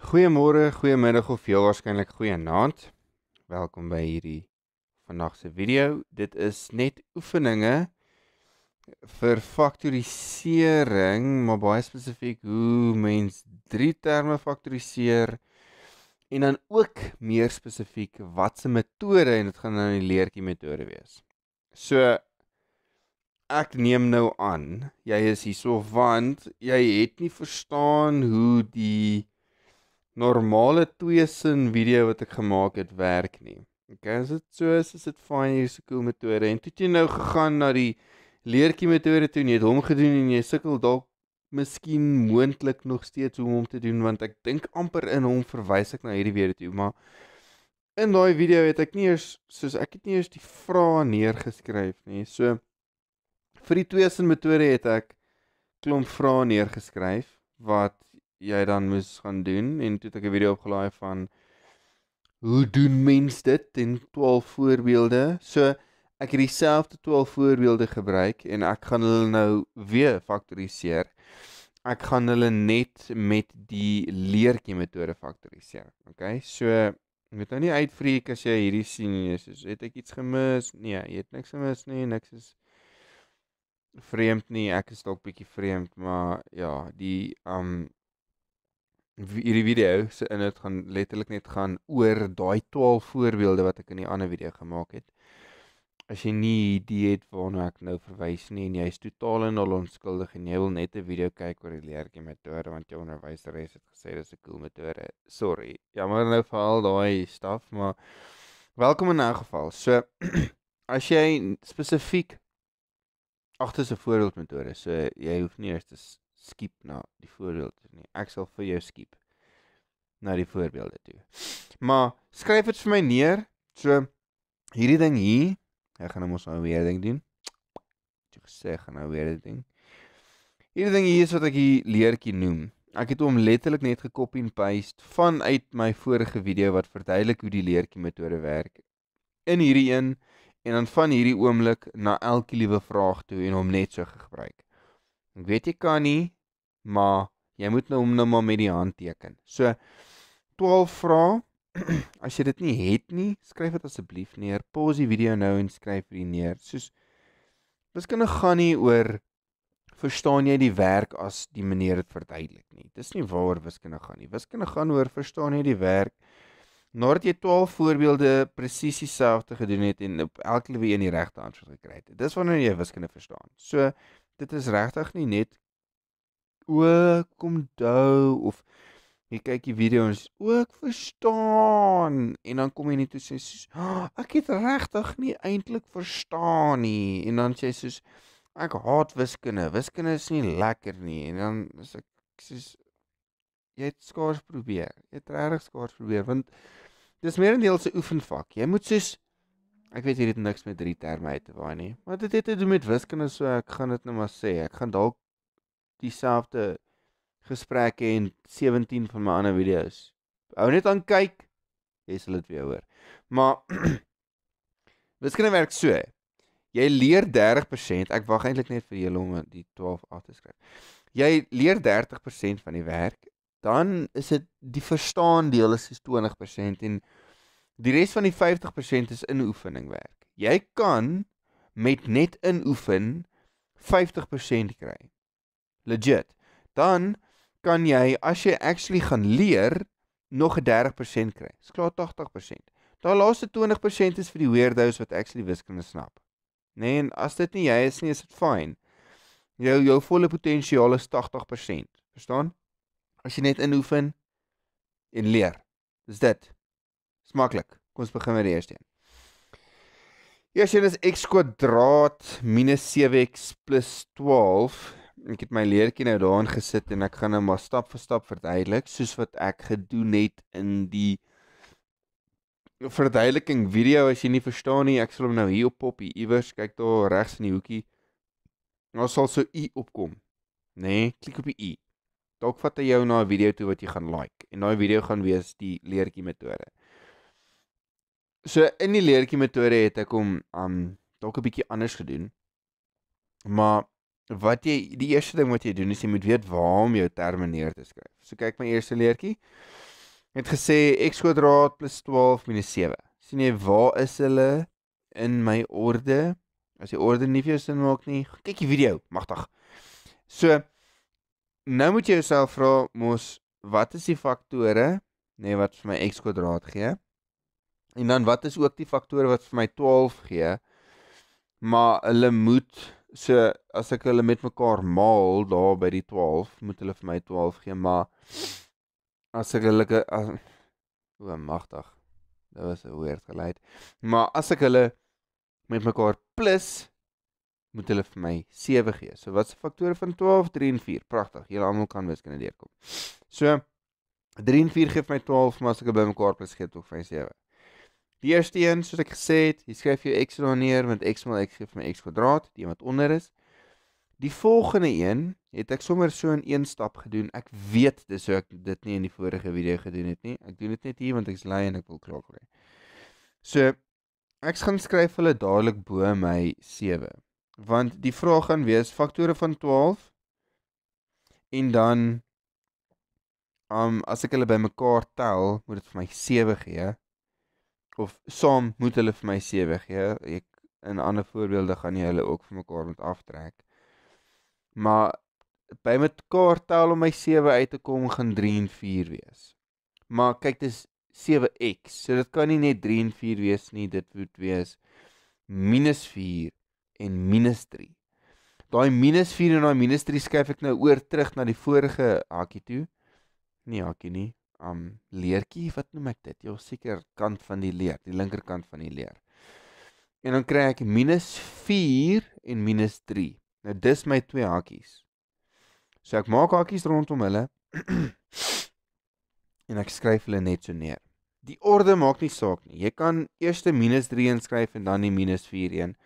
Goeiemôre, goeiemiddag of heel waarskynlik goeienaand. Welkom by hierdie vandag se video. Dit is net oefeninge vir faktorisering, maar baie spesifiek hoe mens drie terme faktoriseer en dan ook meer spesifiek wat se metode en dit gaan nou die leertjie metode wees. So ek neem nou aan jy is hierso want jy het nie verstaan hoe die normale tweesin video wat ek gemaak het werk nie. Okay, as dit so is dit fyn, hier is 'n cool metode. En toe het jy nou gegaan na die leertjie metode toe en jy het hom gedoen en jy sukkel dalk miskien moontlik nog steeds hoe om te doen, want ek dink amper in hom verwys ek na hierdie video toe, maar in daai video het ek nie eers, ek het nie eers die vrae neergeskryf nie. So vir die tweesin metode het ek klomp vrae neergeskryf wat jy dan moes gaan doen en toe het ek 'n video opgelaai van hoe doen mens dit en 12 voorbeelde. So ek het dieselfde 12 voorbeelde gebruik en ek gaan hulle nou weer faktoriseer. Ek gaan hulle net met die leertjie metode faktoriseer. Okay? So jy moet nou nie uitfreek as jy hierdie sien nie. Soos het ek iets gemis? Nee, jy het niks gemis nie, niks is vreemd nie. Ek is dalk bietjie vreemd, maar ja, hierdie video se inhoud gaan letterlik net gaan oor daai 12 voorbeelde wat ek in die ander video gemaak het. As jy nie idee het waarna ek nou verwys nie en jy is totaal en al onskuldig en jy wil net 'n video kyk oor die leertjie metode want jou onderwyseres het gesê dis 'n cool metode. Sorry. Jammer nou vir al daai staf, maar welkom in 'n geval. So as jy spesifiek agter 'n voorbeeldmetode, so jy hoef nie eers te skip na die voorbeelde nie. Ek sal vir jou skip na die voorbeelde toe. Maar skryf dit vir my neer. So hierdie ding hier, ek gaan mos nou weer ding doen. Jy gesê ek gaan nou weer dit ding. Hierdie ding hier is wat ek die leertjie noem. Ek het hom letterlik net gekopie en paste vanuit my vorige video wat verduidelik hoe die leertjie metode werk. In hierdie een en dan van hierdie oomblik na elke liewe vraag toe en hom net so gebruik. Ek weet jy kan nie, maar jy moet nou hom nou maar met die hand teken. So 12 vrae. As jy dit nie het nie, skryf dit asseblief neer. Pause die video nou en skryf dit neer. Soos wiskunde gaan nie oor verstaan jy die werk as die meneer dit verduidelik nie. Dis nie waaroor wiskunde gaan nie. Wiskunde gaan oor verstaan jy die werk. Nadat jy 12 voorbeelde presies dieselfde gedoen het en op elke liewe een die regte antwoord gekry het. Dis wanneer jy wiskunde verstaan. So dit is regtig nie net kom onthou of jy kyk die video en sê ek verstaan en dan kom jy net toe sê ek het regtig nie eintlik verstaan nie en dan sê soos ek haat wiskunde. Wiskunde is nie lekker nie en dan is ek soos jy het skaars probeer. Jy het regtig skaars probeer want dis meer 'n deel se oefenvak. Jy moet soos ek weet hier het niks met drie terme uit te waai nie, maar dit het te doen met wiskunde, so ek gaan dit nou maar sê. Ek gaan dalk dieselfde gesprekke en 17 van my ander video's. Hou net aan kyk, jy sal dit weer hoor. Maar wiskunde werk so. Jy leer 30%, ek wag eintlik net vir julle om die 12 af te skryf. Jy leer 30% van die werk, dan is dit die verstaan deel is 20% en die res van die 50% is inoefening werk. Jy kan met net inoefen 50% kry. Legit. Dan kan jy, as jy actually gaan leer, nog 'n 30% kry. Dis klaar 80%. Daai laaste 20% is vir die weirdos wat actually wiskunde snap. Nee, en as dit nie jy is nie, is dit fyn. Jou volle potensiaal is 80%. Verstaan? As jy net inoefen en leer. Dis dit. Dis maklik. Kom ons begin met die eerste een. Eerste een is x kwadraat minus 7x plus 12. Ek het my leertjie nou daarin gesit en ek gaan nou maar stap vir stap verduidelik, soos wat ek gedoen het in die verduideliking video. As jy nie verstaan nie, ek sal hom nou hier op pop, hier iewers, kyk daar regs in die hoekie. Daar sal so i opkom. Nee, klik op die i. Dalk vat hy jou na 'n video toe wat jy gaan like. En daai video gaan wees die leertjie metode. So in die leertjie metode het ek hom dalk 'n bietjie anders gedoen. Maar die eerste ding wat jy doen is jy moet weet waar om jou terme neer te skryf. So kyk my eerste leertjie. het gesê x kwadraat plus 12 minus 7. Sien jy, waar is hulle in my orde? As die orde nie vir jou sin maak nie, kyk die video, magtig. So, nou moet jy jouself vra, mos, wat is die faktore, nee, wat vir my x kwadraat gee? En dan wat is ook die faktore wat vir my 12 gee? Maar hulle moet, so, as ek hulle met mekaar maal, daar by die 12, moet hulle vir my 12 gee, maar as ek hulle, magtig, dit was 'n weird geluid, maar as ek hulle met mekaar plus, moet hulle vir my 7 gee. So wat is die faktore van 12? 3 en 4, pragtig, julle almal kan wiskunde deurkom. So, 3 en 4 gee vir my 12, maar as ek hulle by mekaar plus gee, toch vir my 7. Die eerste een, soos ek gesê het, jy skryf jou x daar neer, want x mal x gee vir my x kwadraat, die wat onder is. Die volgende een, het ek sommer so in een stap gedoen, ek weet dis so ek dit nie in die vorige video gedoen het nie, ek doen dit net hier, want ek is lui en ek wil klaar kry. So, ek gaan skryf hulle dadelik bo my 7, want die vraag gaan wees, faktore van 12, en dan, as ek hulle by mekaar tel, moet het vir my 7 gee, of saam moet hulle vir my 7 gee, in ander voorbeelde gaan jy hulle ook vir mekaar moet aftrek, maar by mekaar tel om my 7 uit te kom, gaan 3 en 4 wees. Maar kyk, dit is 7x, so dit kan nie net 3 en 4 wees nie, dit moet wees minus 4 en minus 3. Daai minus 4 en daai minus 3 skuif ek nou oor terug na die vorige hakie toe. Nie hakie nie, leertjie, wat noem ek dit? Jou seker kant van die leer, die linkerkant van die leer. En dan kry ek minus 4 en minus 3. Nou dis my twee hakies. So ek maak hakies rondom hulle, en ek skryf hulle net so neer. Die orde maak nie saak nie. Jy kan eers die minus 3 inskryf en dan die minus 4 een.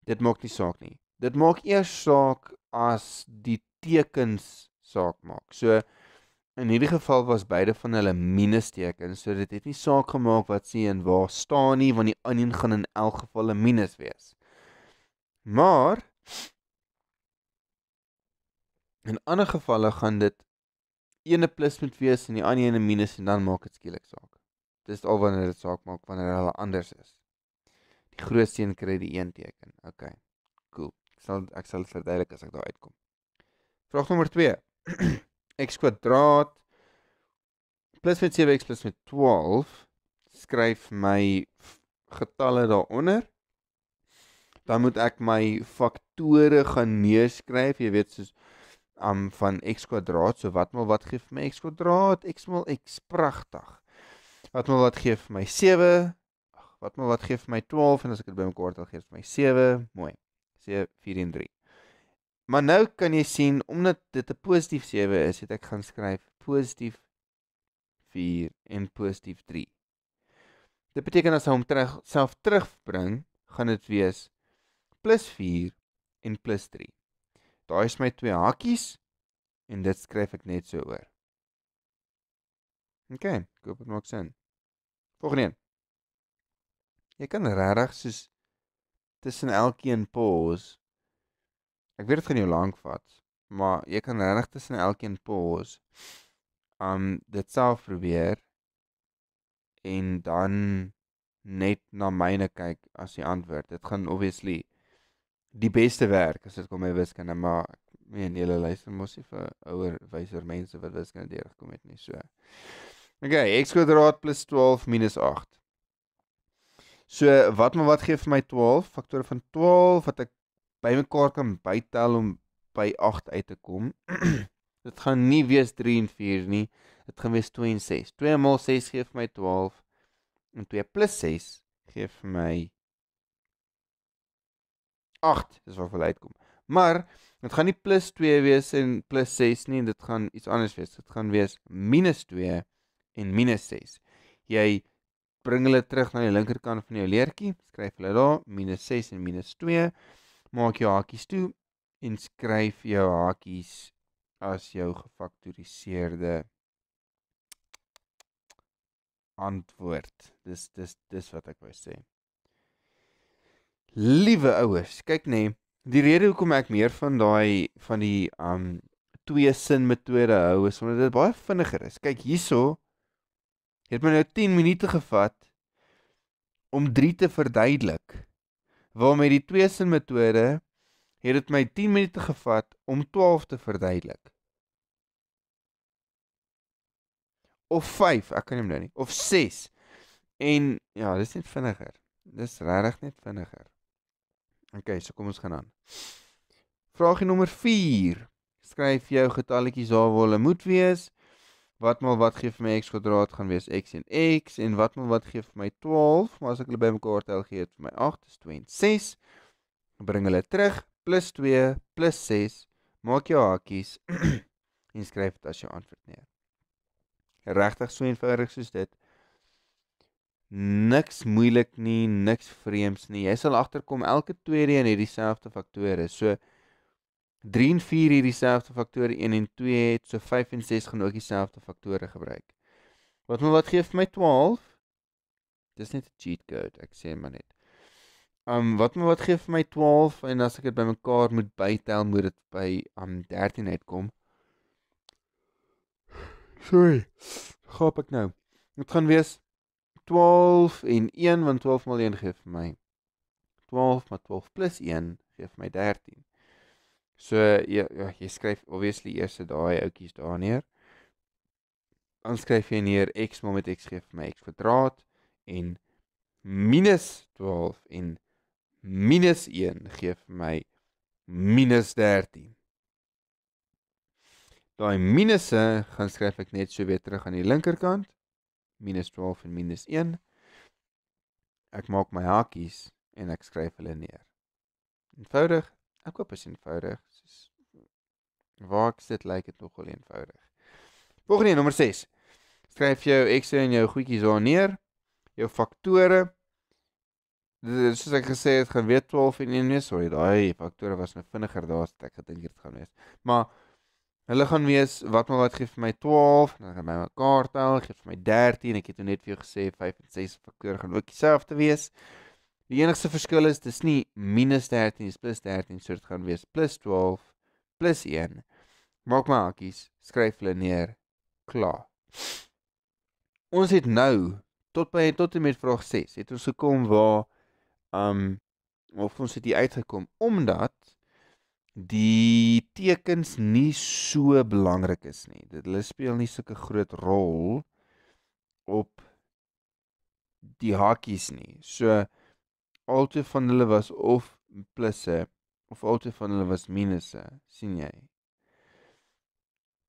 Dit maak nie saak nie. Dit maak eers saak as die tekens saak maak. So, in hierdie geval was beide van hulle minus tekens, so dit het nie saak gemaak wat sê en waar staan nie, want die ander gaan in elk geval 'n minus wees. Maar, in ander gevalle gaan dit ene plus moet wees en die ander ene minus en dan maak dit skielik saak. Dit is al wanneer dit saak maak, wanneer hulle anders is. Die grootste een kry die een teken. Ok, cool. Ek sal het verduidelik as ek daar uitkom. Vraag nommer 2. X kwadraat plus met 7x plus met 12. Skryf my getalle daaronder. Dan moet ek my faktore gaan neerskryf. Jy weet soos van x kwadraat. So wat mal wat gee vir my x kwadraat? X mal x, pragtig. Wat mal wat gee vir my 7? Wat mal wat gee vir my 12? En as ek dit by mekaar tel, gee vir my 7. Mooi. 7, 4 en 3. Maar nou kan jy sien, omdat dit 'n positief 7 is, het ek gaan skryf positief 4 en positief 3. Dit beteken as hy hom self terugbring, gaan dit wees plus 4 en plus 3. Daar is my twee hakies, en dit skryf ek net so oor. Ok, ek hoop het maak sin. Volgende een. Jy kan regtig soos tussen elkeen pause. Ek weet dit gaan jou lank vat, maar jy kan regtig tussen elkeen pause dit self probeer en dan net na myne kyk as die antwoord. Dit gaan obviously die beste werk as dit kom by wiskunde, maar ek meen julle luister mos nie vir ouer wyser mense wat wiskunde deurgekom het nie, so. Ok, x kwadraat plus 12 minus 8. So, wat gee vir my 12? Faktore van 12 wat ek by mekaar kan bytel om by 8 uit te kom. Dit gaan nie wees 3 en 4 nie, dit gaan wees 2 en 6. 2 maal 6 gee vir my 12, en 2 plus 6 gee vir my 8, dis waarvoor uitkom. Maar, dit gaan nie plus 2 wees en plus 6 nie, dit gaan iets anders wees. Dit gaan wees minus 2 en minus 6. Jy bring hulle terug na die linkerkant van jou leertjie, skryf hulle daar, minus 6 en minus 2, maak jou hakies toe, en skryf jou hakies as jou gefaktoriseerde antwoord. Dis wat ek wou sê. Liewe ouers, kyk nee, die rede hoekom ek meer van die twee sin metode hou, is omdat dit baie vinniger is. Kyk hierso, Het my nou 10 minute gevat om 3 te verduidelik. Waar met die tweesin metode het dit my 10 minute gevat om 12 te verduidelik. Of 5, ek kan nie onthou nie, of 6. En ja, dis net vinniger. Dis regtig net vinniger. Okay, so kom ons gaan aan. Vraagie nommer 4. Skryf jou getalletjies daar waar hulle moet wees. Wat maal wat gee vir my x kwadraat gaan wees x en wat maal wat gee vir my 12, maar as ek hulle bymekaar tel gee het vir my 8, dis 2 en 6. Bring hulle terug, plus 2, plus 6, maak jou hakies en skryf dit as jou antwoord neer. Regtig so eenvoudig soos dit. Niks moeilik nie, niks vreemds nie. Jy sal agterkom elke tweede een het dieselfde faktore. So 3 en 4 het dieselfde faktore, 1 en 2 het, so 5 en 6 gaan ook dieselfde faktore gebruik. Wat gee vir my 12? Dis net 'n cheat code, ek sê maar net. Wat gee vir my 12 en as ek dit bymekaar moet bytel, moet dit by 13 uitkom. Sorry, gaap ek nou. Dit gaan wees 12 en 1, want 12 maal 1 gee vir my 12, maar 12 plus 1 gee vir my 13. So, jy skryf obviously eers daai ouetjies daar neer. Dan skryf jy neer x maal met x gee vir my x kwadraat en minus 12 en minus 1 gee vir my minus 13. Daai minusse gaan skryf ek net so weer terug aan die linkerkant. Minus 12 en minus 1. Ek maak my hakies en ek skryf hulle neer. Eenvoudig. Ek hoop is eenvoudig. Waar ek sit lyk dit nogal eenvoudig. Volgende, nommer 6. Skryf jou x en jou goedjies daar neer. Jou faktore. Soos ek gesê het, gaan weer 12 en 1 wees. Sorry, daai faktore was nou vinniger daar as ek gedink het gaan wees. Maar hulle gaan wees, wat gee vir my 12, dan gaan my mekaar tel, gee vir my 13, ek het net vir jou gesê, 5 en 6 faktore gaan ook dieselfde wees. Die enigste verskil is, dis nie minus 13, dis plus 13, so dit gaan wees plus 12, plus 1. Maak my hakies, skryf hulle neer, klaar. Ons het nou, tot en met vraag 6, het ons gekom waar, of ons het hier uitgekom, omdat die tekens nie so belangrik is nie. Hulle speel nie sulke groot rol op die hakies nie. So, altyd van hulle was of plusse, of altyd van hulle was minusse, sien jy.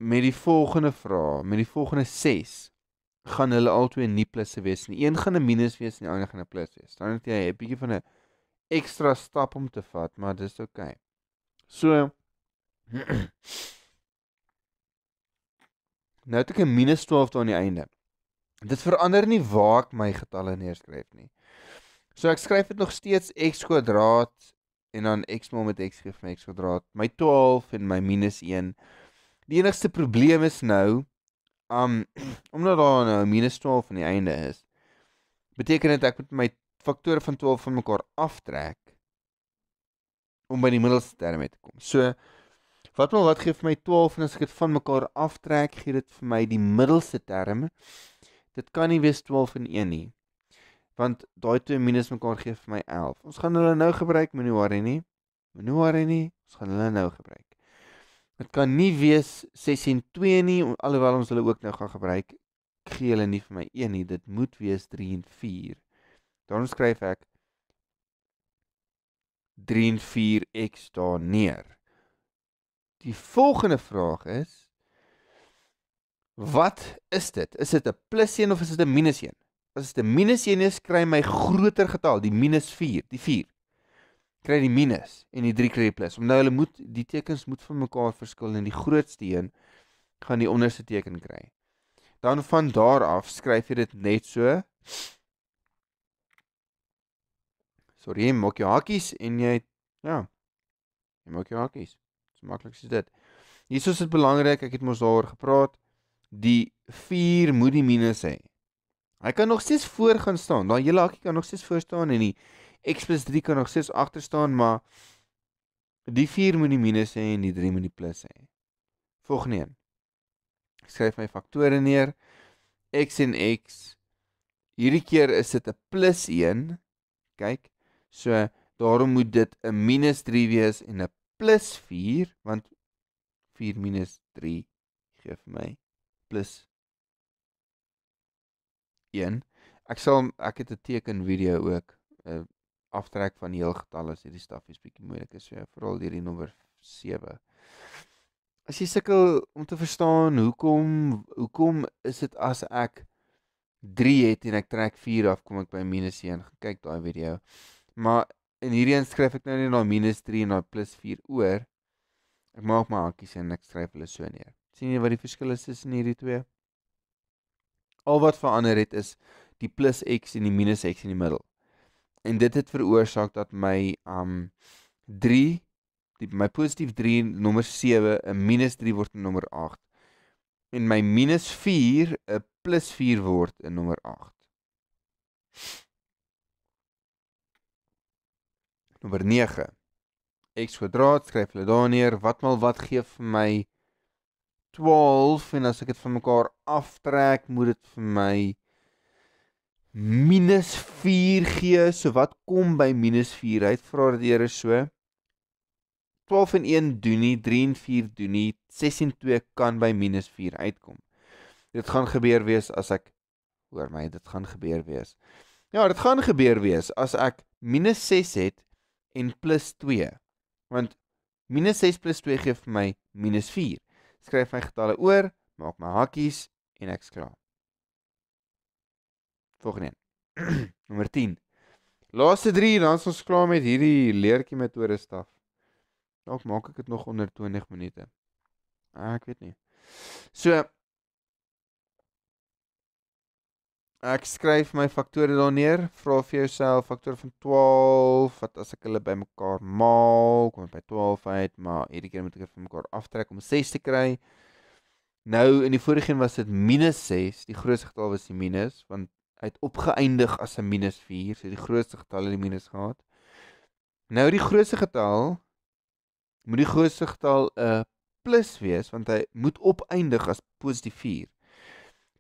Met die volgende vraag, met die volgende 6, gaan hulle altyd nie plusse wees nie. Een gaan 'n minus wees en die ander gaan 'n plus wees. Dan het jy 'n bietjie van 'n ekstra stap om te vat, maar dis okay. So, nou het ek 'n minus 12 daar aan die einde. Dit verander nie waar ek my getalle neerskryf nie. So ek skryf dit nog steeds x kwadraat en dan x maal met x gee vir my x kwadraat, my 12 en my minus 1. Die enigste probleem is nou, omdat daar nou minus 12 aan die einde is, beteken dit ek moet my faktore van 12 van mekaar aftrek om by die middelste term te kom. So, wat gee vir my 12 en as ek dit van mekaar aftrek, gee dit vir my die middelste term. Dit kan nie wees 12 en 1 nie, want daai twee minus mekaar gee vir my 11. Ons gaan hulle nou gebruik, moenie worry nie, ons gaan hulle nou gebruik. Het kan nie wees 6 en 2 nie, alhoewel ons hulle ook nou gaan gebruik, gee hulle nie vir my 1 nie, dit moet wees 3 en 4. Daarom skryf ek 3 en 4x daar neer. Die volgende vraag is, wat is dit? Is dit 'n plus 1 of is dit 'n minus 1? As dit 'n minus 1 is, kry my groter getal, die minus 4, die 4. Kry die minus en die 3 kry die plus. Nou die tekens moet van mekaar verskil en die grootste een gaan die onderste teken kry. Dan van daar af skryf jy dit net so. Sorry, jy maak jou hakies en jy maak jou hakies. So maklik soos dit. Hierso is dit belangrik, ek het mos daaroor gepraat, die 4 moet die minus hê. Hy kan nog steeds voor gaan staan, daai hele hakie kan nog steeds voor staan en die x plus 3 kan nog steeds agter staan, maar die 4 moet die minus hê en die 3 moet die plus hê. Volgende een. Ek skryf my faktore neer. x en x. Hierdie keer is dit 'n plus 1. Kyk, so daarom moet dit 'n minus 3 wees en 'n plus 4, want 4 minus 3 gee vir my plus 1. Ek het 'n teken video ook, aftrek van heelgetalle as hierdie staffies bietjie moeilik is, so veral hierdie nommer 7. As jy sukkel om te verstaan hoekom is dit as ek 3 het en ek trek 4 af, kom ek by minus 1. Kyk daai video. Maar in hierdie een skryf ek nou net daai minus 3 en daai plus 4 oor. Ek maak my hakies en ek skryf hulle so neer. Sien jy wat die verskil is tussen hierdie twee? Al wat verander het is die plus x en die minus x in die middel. En dit het veroorsaak dat my 3, my positief 3 nommer 7, 'n minus 3 word in nommer 8. En my minus 4, 'n plus 4 word in nommer 8. Nommer 9. X kwadraat, skryf hulle daar neer. Wat maal wat gee vir my 12, en as ek dit van mekaar aftrek, moet dit vir my minus 4 gee. So wat kom by minus 4 uit? Vra dit eers so. 12 en 1 doen nie, 3 en 4 doen nie, 6 en 2 kan by minus 4 uitkom. Dit gaan gebeur wees as ek, hoor my, dit gaan gebeur wees. Ja, dit gaan gebeur wees as ek minus 6 het en plus 2. Want minus 6 plus 2 gee vir my minus 4. Skryf my getalle oor, maak my hakies en ek's klaar. Volgende een. Nommer 10. Laaste 3, dan is ons klaar met hierdie leertjie metode staf. Dalk maak ek dit nog onder 20 minute. Ek weet nie. So, ek skryf my faktore daar neer, vra vir jouself faktore van 12, wat as ek hulle by mekaar maal, kom ek by 12 uit, maar hierdie keer moet ek dit van mekaar aftrek om 6 te kry. Nou, in die vorige een was dit minus 6, die grootste getal was die minus, want hy het opgeëindig as 'n minus 4, so die grootste getal het die minus gehad. Nou, die grootste getal, moet die grootste getal 'n plus wees, want hy moet opeindig as positief 4.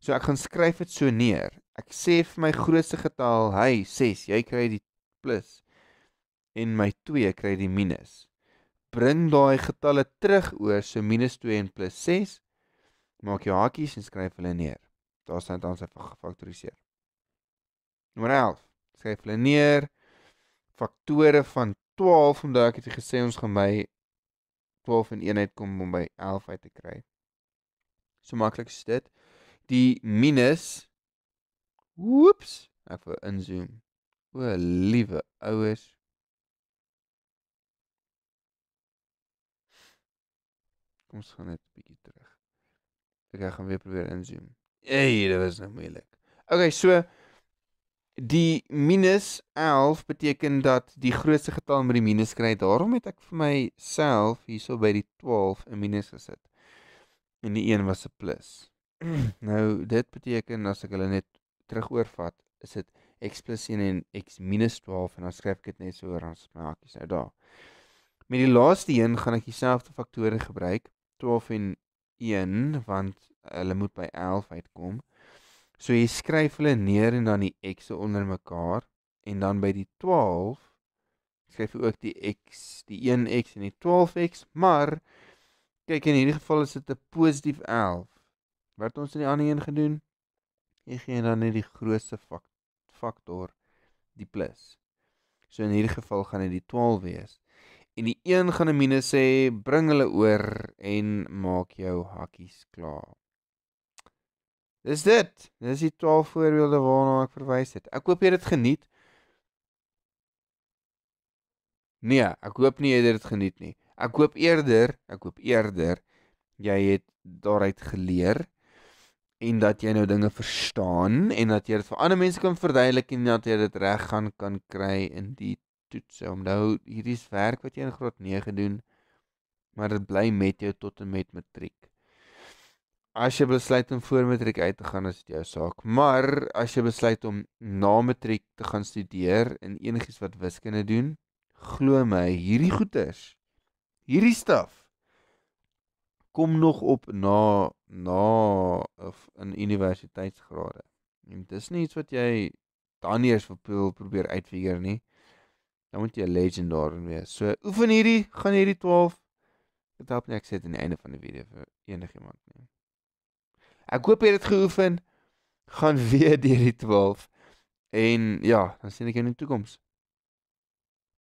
So ek gaan skryf dit so neer. Ek sê vir my grootste getal, hy 6, jy kry die plus, en my 2 kry die minus. Bring daai getalle terug oor, so minus 2 en plus 6, maak jou hakies en skryf hulle neer. Daar staan dan sy gefaktoriseer. Nommer 11, skryf hulle neer, faktore van 12, omdat ek het gesê ons gaan by 12 en 1 uitkom om by 11 uit te kry. So maklik is dit. Die minus, woeps, ek wil inzoom. O, liewe ouers. Kom ons gaan net 'n bietjie terug. Ek gaan weer probeer inzoom. Hey, dit was nou moeilik. Okay, so die minus 11 beteken dat die grootste getal met die minus kry. Daarom het ek vir myself hierso by die 12 'n minus gesit. En die 1 was 'n plus. Nou, dit beteken as ek hulle net terug oorvat, is dit x plus 1 en x minus 12, en dan skryf ek dit net so oor, dan is my hakies nou daar. Met die laaste een gaan ek dieselfde faktore gebruik, 12 en 1, want hulle moet by 11 uitkom. So jy skryf hulle neer en dan die x'e onder mekaar, en dan by die 12, skryf jy ook die x, die 1x en die 12x, maar, kyk, in hierdie geval is dit 'n positief 11. Wat het ons in die ander een gedoen? Jy gee dan net die grootste faktor, die plus. So in hierdie geval gaan dit die 12 wees. En die 1 gaan 'n minus sê, bring hulle oor en maak jou hakies klaar. Dis dit. Dis die 12 voorbeelde waarna ek verwys het. Ek hoop jy het dit geniet. Nee, ek hoop nie jy het dit geniet nie. Ek hoop eerder, jy het daaruit geleer, en dat jy nou dinge verstaan, en dat jy dit vir ander mense kan verduidelik, en dat jy dit reg kan kry in die toetse. Onthou, hierdie is werk wat jy in graad 9 doen, maar dit bly met jou tot en met matriek. As jy besluit om voor matriek uit te gaan, is dit jou saak. Maar as jy besluit om na matriek te gaan studeer en enigiets wat wiskunde doen, glo my, hierdie goeters, hierdie staf, kom nog op na na of in universiteitsgrade. En dis nie iets wat jy dan eers wil probeer uitfigure nie. Dan moet jy 'n legend daarin wees. So oefen hierdie, gaan hierdie 12. Dit help nie ek sê dit aan die einde van die video vir enigiemand nie. Ek hoop jy het dit geoefen. Gaan weer deur die 12. En ja, dan sien ek jou in die toekoms.